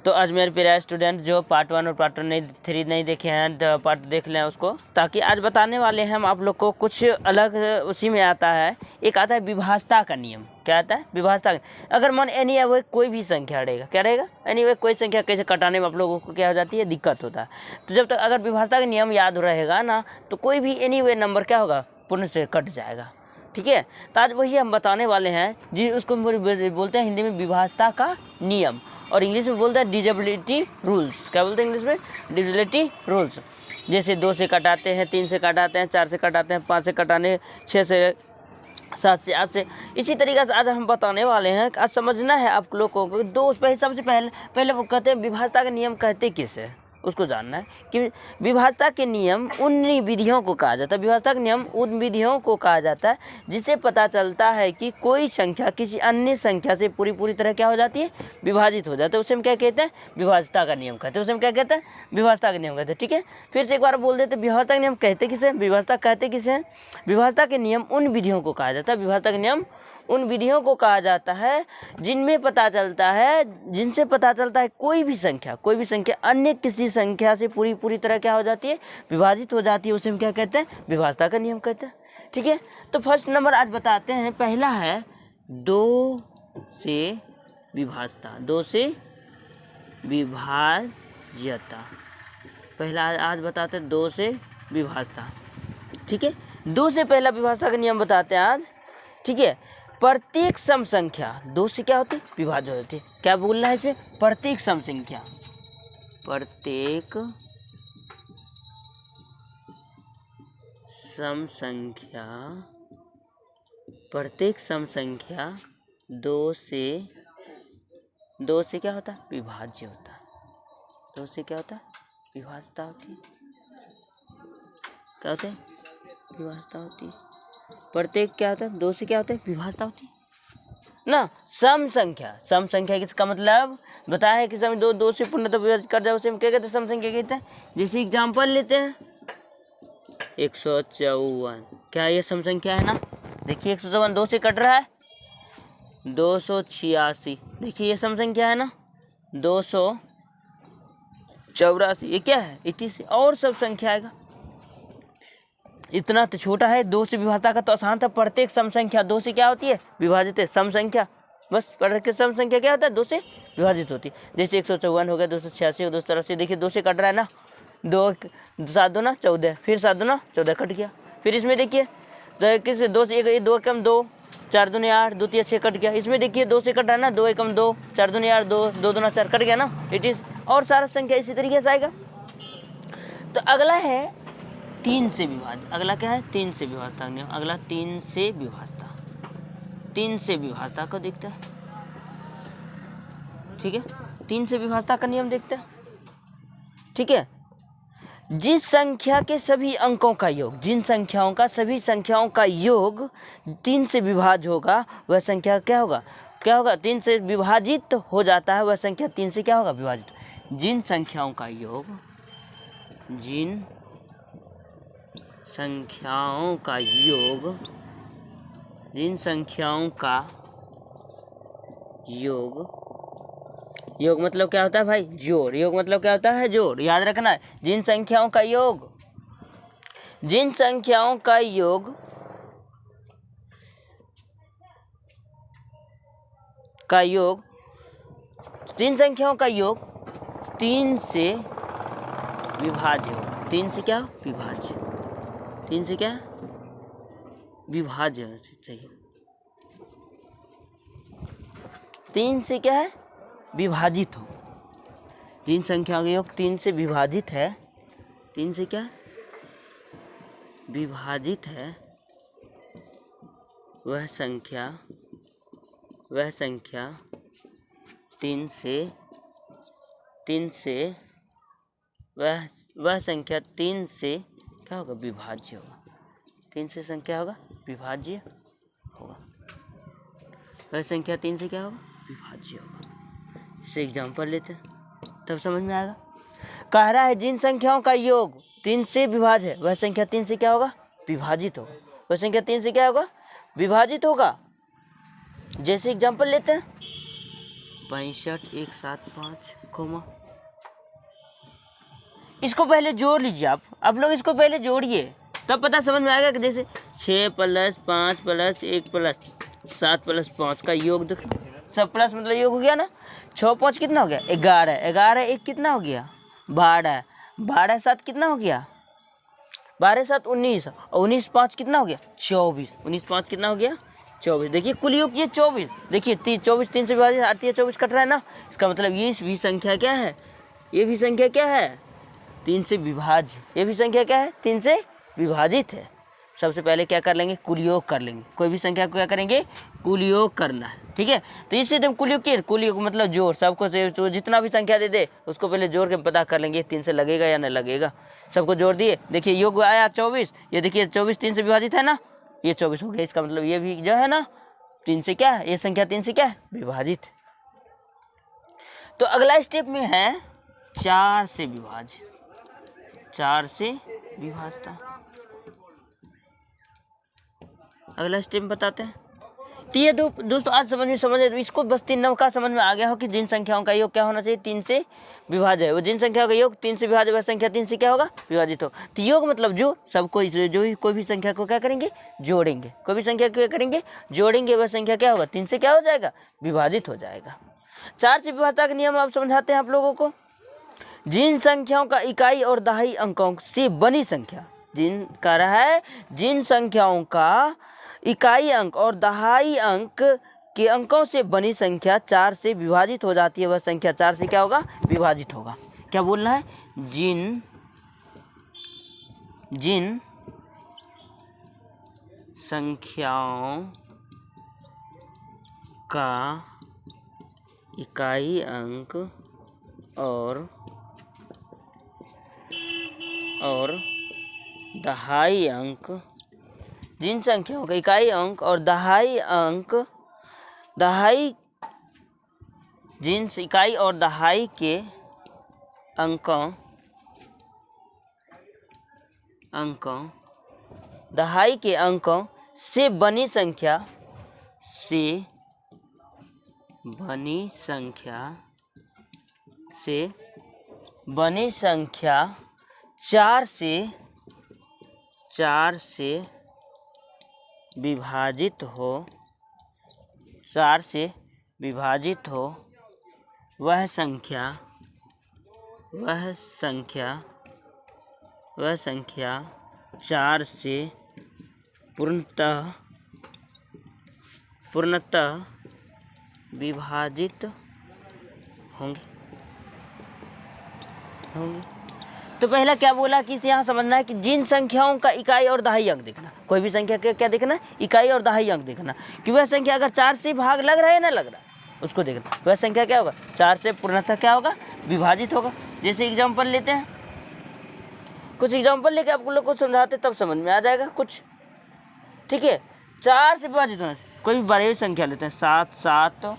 तो आज मेरे प्यारे स्टूडेंट जो पार्ट 1 और पार्ट 3 नहीं देखे हैं तो पार्ट देख लें उसको, ताकि आज बताने वाले हैं हम आप लोग को कुछ अलग। उसी में आता है, एक आता है विभाजता का नियम। क्या आता है? विभाजता का। अगर मन एनी वे कोई भी संख्या रहेगा, क्या रहेगा? एनी वे कोई संख्या कैसे कटाने में आप लोगों को क्या हो जाती है? दिक्कत होता है। तो जब तक अगर विभाजता का नियम याद रहेगा ना, तो कोई भी एनी वे नंबर क्या होगा? पूर्ण से कट जाएगा। ठीक है, तो आज वही हम बताने वाले हैं जी। उसको बोलते हैं हिंदी में विभाजता का नियम, और इंग्लिश में बोलते हैं डिविजिबिलिटी रूल्स। क्या बोलते हैं इंग्लिश में? Divisibility rules. जैसे 2 से कटाते हैं, 3 से कटाते हैं, 4 से कटाते हैं, 5 से कटाने, 6 से, 7 से, 8 से। इसी तरीके से आज हम बताने वाले हैं। आज समझना है आप लोगों को। सबसे पहले वो कहते हैं विभाजता का नियम कहते किसे, उसको जानना है कि विभाजता के नियम उन विधियों को कहा जाता है। विभाजता के नियम उन विधियों को कहा जाता है जिससे पता चलता है कि कोई संख्या किसी अन्य संख्या से पूरी तरह क्या हो जाती है? विभाजित हो जाता है। उसे हम क्या कहते हैं? विभाजता का नियम कहते हैं। उसे हम क्या कहते हैं? विभाजता का नियम कहते हैं। ठीक है, फिर से एक बार बोल देते, विभाजता के नियम कहते किसे? विभाजता कहते किसे हैं? विभाजता के नियम उन विधियों को कहा जाता है। विभाजता के नियम उन विधियों को कहा जाता है जिनसे पता चलता है कोई भी संख्या अन्य किसी संख्या से पूरी तरह क्या हो जाती है? विभाजित हो जाती है। उसे हम क्या कहते हैं? विभाजता का नियम कहते हैं। ठीक है, तो फर्स्ट नंबर आज बताते हैं। पहला है 2 से विभाजता। 2 से विभाज्यता। पहला आज बताते हैं 2 से विभाजता। ठीक है, 2 से पहला विभाजता का नियम बताते हैं आज। ठीक है, प्रत्येक सम संख्या 2 से क्या होती है? विभाज्य होती है। क्या बोलना है इसमें? प्रत्येक सम संख्या, प्रत्येक सम संख्या 2 से क्या होता है? विभाज्य होता है। 2 से क्या होता है? विभाजता होती है। क्या होता है? विभाजता होती है। प्रत्येक क्या होता है? 2 से क्या होता है? विभाजता होती है ना। सम संख्या किसका मतलब बताया है कि सम 2 से पूर्णतः विभाजित कर जाए उसे हम क्या कहते हैं? सम संख्या कहते हैं। जैसे एग्जाम्पल लेते हैं 154। क्या ये सम संख्या है ना? देखिए 154 2 से कट रहा है। 286, देखिए ये सम संख्या है ना। 284, ये क्या है? 80 और सब संख्या आएगा। इतना तो छोटा है। 2 से विभाजता का तो आसान था। प्रत्येक सम संख्या 2 से क्या होती है? विभाजित है। सम संख्या बस प्रत्येक सम संख्या क्या होता है? 2 से विभाजित होती है। जैसे 154 हो गया, 286 हो, 283। देखिए 2 से कट रहा है ना। 2 7 2 14, फिर 7 2 14 कट गया। फिर इसमें देखिए किससे 2 से 1 2 कम 2, 4 2 8, 2 3 6 कट गया। इसमें देखिए 2 से कट रहा है ना। 2 1 2, 4 2 8 2, 2 2 4 कट गया ना। इट इज और सारा संख्या इसी तरीके से आएगा। तो अगला है 3 से विभाजित। अगला क्या है? 3 से विभाजता का नियम। अगला 3 से विभाजता। 3 से विभाजता को देखते हैं। ठीक है, 3 से विभाजता का नियम देखते हैं। ठीक है, जिस संख्या के सभी अंकों का योग, जिन संख्याओं का सभी संख्याओं का योग 3 से विभाज्य होगा, वह संख्या क्या होगा? 3 से विभाजित हो जाता है, वह संख्या 3 से क्या होगा? विभाजित। जिन संख्याओं का योग, जिन संख्याओं का योग मतलब क्या होता है भाई? जोड़। योग मतलब क्या होता है? जोड़। याद रखना है। जिन संख्याओं का योग, जिन संख्याओं का योग तीन संख्याओं का योग 3 से विभाज्य हो। 3 से क्या? विभाज्य। 3 से क्या? विभाज्य चाहिए। 3 से क्या है? विभाजित हो। जिन संख्याओं का योग 3 से विभाजित है, 3 से क्या? विभाजित है, वह संख्या 3 से वह संख्या 3 से क्या होगा? विभाज्य होगा। 3 से संख्या होगा विभाज्य होगा। वह संख्या 3 से क्या होगा? विभाज्य होगा। इससे एग्जाम्पल लेते हैं तब समझ में आएगा। कह रहा है जिन संख्याओं का योग 3 से विभाज्य है, वह संख्या 3 से क्या होगा? विभाजित होगा। वह संख्या 3 से क्या होगा? विभाजित होगा। जैसे एग्जाम्पल लेते हैं 65175, कोमा। इसको पहले जोड़ लीजिए आप लोग इसको पहले जोड़िए, तब पता समझ में आएगा कि जैसे 6 + 5 + 1 + 7 + 5 का योग देख, सब प्लस मतलब योग हो गया ना। 6 × 5 कितना हो गया? 11, 11 1 कितना हो गया? 12, 12 7 कितना हो गया? 12 7 19, और 19 5 कितना हो गया? 24, 19 5 कितना हो गया? 24। देखिए कुल योग ये 24, देखिए 24 3 से विभाजित आती है, 24 कट रहा है ना, इसका मतलब ये भी संख्या क्या है? ये भी संख्या क्या है? 3 से विभाज्य। ये भी संख्या क्या है? 3 से विभाजित है। सबसे पहले क्या कर लेंगे? कुल योग कर लेंगे। कोई भी संख्या को क्या करेंगे? कुल योग करना है, ठीक है। तो इससे एकदम कुल योग मतलब जोड़, सबको से तो जितना भी संख्या दे दे उसको पहले जोड़ के पता कर लेंगे 3 से लगेगा या नहीं लगेगा। सबको जोड़ दिए, देखिए योग आया 24, ये देखिए 24 3 से विभाजित है ना, ये 24 हो गया। इसका मतलब ये भी जो है ना 3 से क्या है? ये संख्या 3 से क्या है? विभाजित। तो अगला स्टेप में है 4 से विभाजित, 4 से विभाजता। अगला स्टेप बताते हैं। तो ये दोस्तों आज समझ में इसको बस 3 नंबर का समझ में आ गया हो कि जिन संख्याओं का योग क्या होना चाहिए? 3 से विभाज्य है। वो जिन संख्याओं का योग 3 से विभाज्य, वह संख्या 3 से क्या होगा? विभाजित हो। तो योग मतलब जो सबको जो कोई भी संख्या को क्या करेंगे? जोड़ेंगे। कोई भी संख्या को क्या करेंगे? जोड़ेंगे, वह संख्या क्या होगा? 3 से क्या हो जाएगा? विभाजित हो जाएगा। 4 से विभाजता का नियम आप समझाते हैं आप लोगों को। जिन संख्याओं का इकाई और दहाई अंकों से बनी संख्या, जिन कह रहा है जिन संख्याओं का इकाई अंक और दहाई अंक के अंकों से बनी संख्या 4 से विभाजित हो जाती है, वह संख्या 4 से क्या होगा? विभाजित होगा। क्या बोलना है? जिन संख्याओं का इकाई अंक और दहाई अंक, जिन संख्याओं का इकाई अंक और जिन इकाई और दहाई के अंकों दहाई के अंकों से बनी संख्या 4 से विभाजित हो, वह संख्या 4 से पूर्णतः विभाजित होंगे। तो पहला क्या बोला कि यहाँ समझना है कि जिन संख्याओं का इकाई और दहाई अंक देखना, कोई भी संख्या का क्या देखना? इकाई और दहाई अंक देखना कि वह संख्या अगर 4 से भाग लग रहा है ना लग रहा है, उसको देखना। वह संख्या क्या होगा? 4 से पूर्णतः क्या होगा? विभाजित होगा। जैसे एग्जाम्पल लेते हैं, कुछ एग्जाम्पल लेके आप लोग को समझाते तब समझ में आ जाएगा कुछ, ठीक है। 4 से विभाजित होना, कोई भी बड़ी संख्या लेते हैं, 7 7,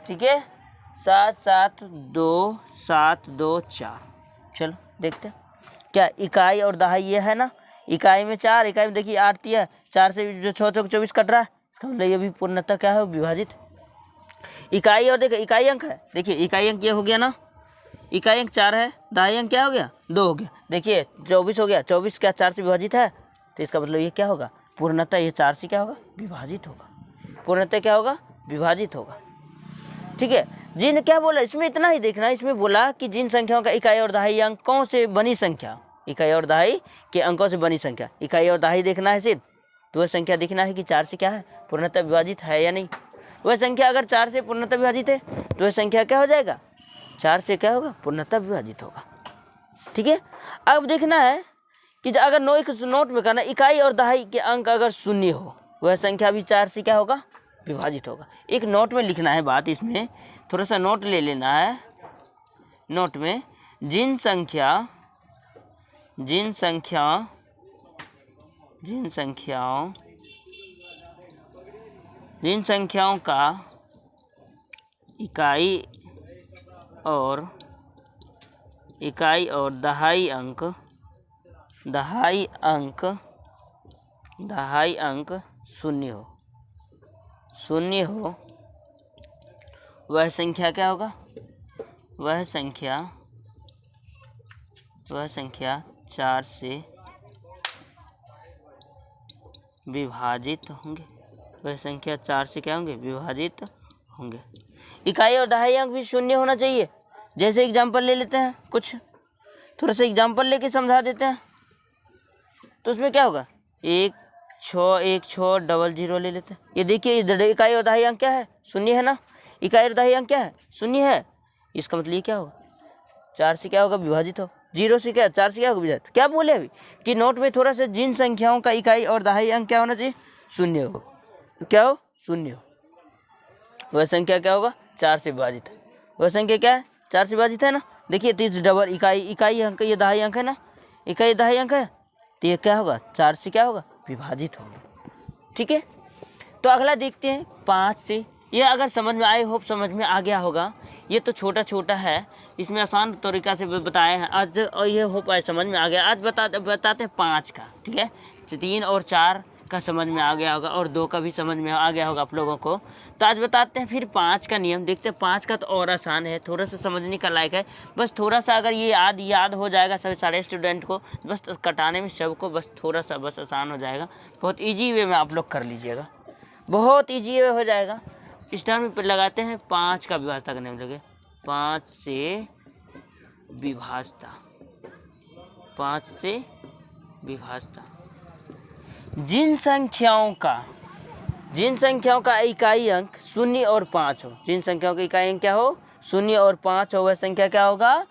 ठीक है, 7 7 2 7 2 4। चलो देखते हैं क्या इकाई और दहाई ये है ना। इकाई में 4, इकाई में देखिए 8 है, 4 से जो 6 6 24 कट रहा है, इसका मतलब ये भी पूर्णतः क्या है? विभाजित। इकाई और देखिए इकाई अंक है, देखिए इकाई अंक ये हो गया ना, इकाई अंक 4 है, दहाई अंक क्या हो गया? 2 हो गया। देखिए 24 हो गया, 24 क्या 4 से विभाजित है? तो इसका मतलब ये क्या होगा? पूर्णतः ये 4 से क्या होगा? विभाजित होगा। पूर्णतः क्या होगा? विभाजित होगा, ठीक है। जिन क्या बोला इसमें? इतना ही देखना। इसमें बोला कि जिन संख्याओं का इकाई और दहाई अंकों से बनी संख्या, इकाई और दहाई के अंकों से बनी संख्या, इकाई और दहाई देखना है सिर्फ, तो वह संख्या देखना है कि 4 से क्या है? पूर्णतः विभाजित है या नहीं। वह संख्या अगर 4 से पूर्णतः विभाजित है तो वह संख्या क्या हो जाएगा? 4 से क्या होगा? पूर्णतः विभाजित होगा, ठीक है। अब देखना है कि अगर नोट में करना, इकाई और दहाई के अंक अगर 0 हो, वह संख्या भी 4 से क्या होगा? विभाजित होगा। एक नोट में लिखना है बात, इसमें थोड़ा सा नोट ले लेना है। नोट में जिन संख्याओं का इकाई और दहाई अंक 0 हो, वह संख्या क्या होगा, वह संख्या 4 से विभाजित होंगे, वह संख्या 4 से क्या होंगे, विभाजित होंगे। इकाई और दहाई अंक भी शून्य होना चाहिए। जैसे एग्जाम्पल ले लेते हैं, कुछ थोड़ा सा एग्जाम्पल लेके समझा देते हैं। तो उसमें क्या होगा, 1 6 00 ले लेते हैं। ये देखिए इकाई और दहाई अंक क्या है, शून्य है ना। इकाई और दहाई अंक क्या है, शून्य है। इसका मतलब ये क्या होगा, 4 से क्या होगा, विभाजित हो। 0 से क्या, 4 से क्या होगा, विभाजित। क्या बोले अभी कि नोट में थोड़ा सा जिन संख्याओं का इकाई और दहाई अंक क्या होना चाहिए, शून्य हो। क्या हो, शून्य हो। वह संख्या क्या होगा, 4 से विभाजित है। वह संख्या क्या है, 4 से विभाजित है ना। देखिए 30 डबल इकाई अंक, ये दहाई अंक है ना, इकाई दहाई अंक है। तो ये क्या होगा, 4 से क्या होगा, विभाजित होगा। ठीक है। तो अगला देखते हैं 5 से। ये अगर समझ में आए, होप समझ में आ गया होगा। ये तो छोटा छोटा है, इसमें आसान तरीका से बताए हैं आज, और ये होप आए समझ में आ गया। आज बताते हैं 5 का। ठीक है, 3 और 4 का समझ में आ गया होगा, और 2 का भी समझ में आ गया होगा आप लोगों को। तो आज बताते हैं फिर 5 का नियम। देखते हैं 5 का तो और आसान है, थोड़ा सा समझने का लायक है। बस थोड़ा सा अगर ये याद हो जाएगा सभी सारे स्टूडेंट को, बस कटाने में सबको बस थोड़ा सा बस आसान हो जाएगा। बहुत ईजी वे में आप लोग कर लीजिएगा, बहुत ईजी वे हो जाएगा। इस टाइम में लगाते हैं 5 का विभाजता करने में लगे। 5 से विभाजता, 5 से विभाजता। जिन संख्याओं का इकाई अंक 0 और 5 हो, जिन संख्याओं का इकाई अंक क्या हो, 0 और 5 हो, वह संख्या क्या होगा,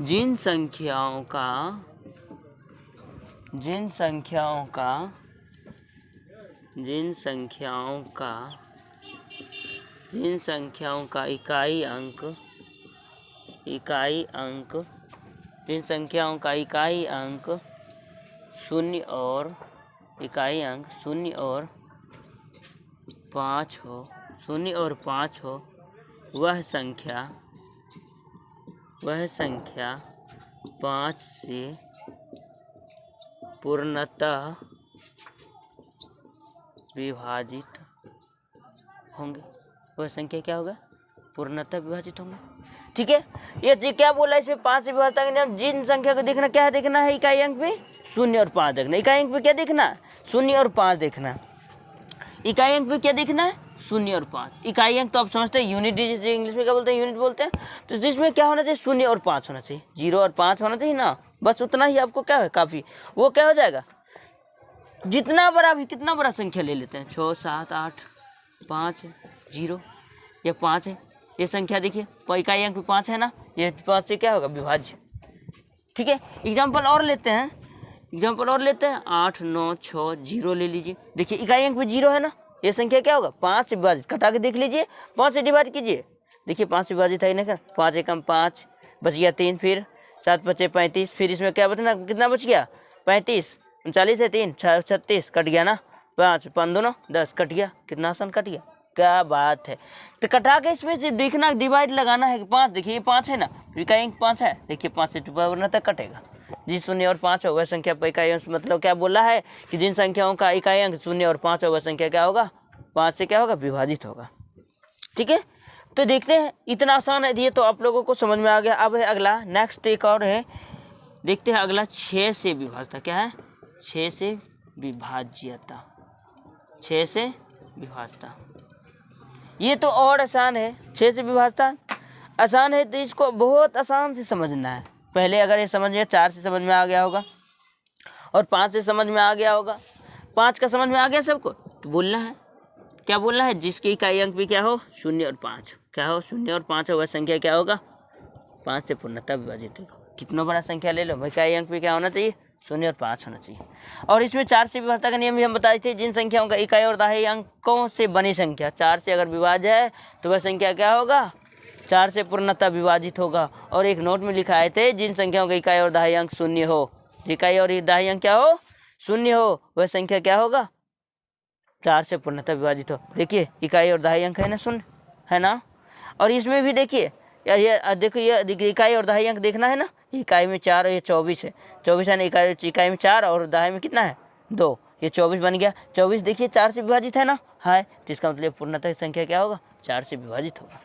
जिन संख्याओं का इकाई अंक 0 और इकाई अंक 0 और 5 हो, वह संख्या 5 से पूर्णतः विभाजित होंगे। वह संख्या क्या होगा, पूर्णतः विभाजित होंगे। ठीक है। ये जी क्या बोला इसमें, 5 से विभाजता का नियम। जिन संख्या को देखना, क्या देखना है, इकाई अंक पे 0 और 5 देखना। इकाई अंक पे क्या देखना है, 0 और 5 देखना। इकाई अंक पे क्या देखना है, 0 और 5। इकाई अंक तो आप समझते हैं यूनिट, जिसे इंग्लिश में क्या बोलते हैं, यूनिट बोलते हैं। तो जिसमें क्या होना चाहिए, 0 और 5 होना चाहिए, 0 और 5 होना चाहिए ना। बस उतना ही आपको क्या है, काफ़ी। वो क्या हो जाएगा, जितना बड़ा भी, कितना बड़ा संख्या ले लेते हैं, 6 7 8 5 0, ये 5 है। ये संख्या देखिए, इकाई अंक पे 5 है ना, ये 5 से क्या होगा, विभाज्य। ठीक है। एग्जाम्पल और लेते हैं, 8 9 6 0 ले लीजिए। देखिए इकाई अंक पे 0 है ना, ये संख्या क्या होगा, 5 से विभाजित। कटा के देख लीजिए, 5 से डिवाइड कीजिए। देखिए 5 से विभाजित है ना, 5 एकम 5, बच गया 3, फिर 7 बचे 35, फिर इसमें क्या बचना, कितना बच गया, 35, 39 है 3 36, कट गया ना, 5 5 2 10, कट गया। कितना आसान कट गया, क्या बात है। तो कटा के इसमें से देखना, डिवाइड लगाना है कि 5, देखिए ये 5 है ना, इकाई अंक 5 है। देखिए 5 से पूर्णतः कटेगा। जी 0 और 5 हो, वह संख्या पर इकाई अंक, मतलब क्या बोला है कि जिन संख्याओं का इकाई अंक 0 और 5 हो, वह संख्या क्या होगा, 5 से क्या होगा, विभाजित होगा। ठीक है। तो देखते हैं, इतना आसान है ये तो आप लोगों को समझ में आ गया। अब है अगला, नेक्स्ट एक और है, देखते हैं अगला 6 से विभाजता। क्या है, 6 से विभाज्यता, 6 से विभाजता। ये तो और आसान है, 6 से विभाजता आसान है, तो इसको बहुत आसान से समझना है। पहले अगर ये समझ में, 4 से समझ में आ गया होगा, और 5 से समझ में आ गया होगा। 5 का समझ में आ गया सबको, तो बोलना है, क्या बोलना है, जिसके इकाई अंक भी क्या हो, 0 और 5, क्या हो, 0 और 5 हो, वह संख्या क्या होगा, 5 से पूर्णतः विभाजित होगा। कितना बड़ा संख्या ले लो, इकाई अंक भी क्या होना चाहिए, 0 और 5 होना चाहिए। और इसमें 4 से विभाजता का नियम भी हम बताए थे। जिन संख्याओं का इकाई और दहाई अंकों से बनी संख्या 4 से अगर विभाज्य है, तो वह संख्या क्या होगा, 4 से पूर्णतः विभाजित होगा। और एक नोट में लिखाए थे, जिन संख्याओं का इकाई और दहाई अंक 0 हो, इकाई और दहाई अंक क्या हो, 0 हो, वह संख्या क्या होगा, 4 से पूर्णतः विभाजित हो। देखिए इकाई और दहाई अंक है ना, 0 है ना। और इसमें भी देखिए, ये देखो, ये इकाई और दहाई अंक देखना है ना, इकाई में 4 और ये 24 है, 24 है ना, इकाई में 4 और दहाई में कितना है, 2, ये 24 बन गया। 24 देखिए 4 से विभाजित है ना, है, तो इसका मतलब पूर्णतः संख्या क्या होगा, 4 से विभाजित होगा।